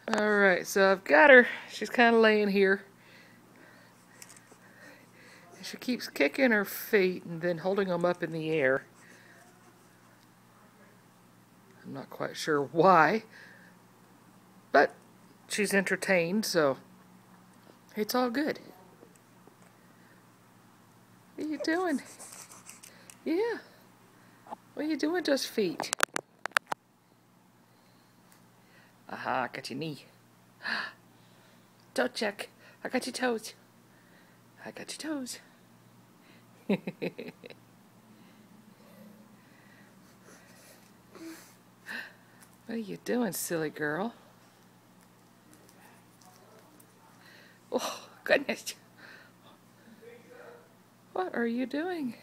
Alright, so I've got her. She's kind of laying here. She keeps kicking her feet and then holding them up in the air. I'm not quite sure why, but she's entertained, so it's all good. What are you doing? Yeah. What are you doing to those feet? Aha, I got your knee. Toe check. I got your toes. I got your toes. What are you doing, silly girl? Oh, goodness. What are you doing?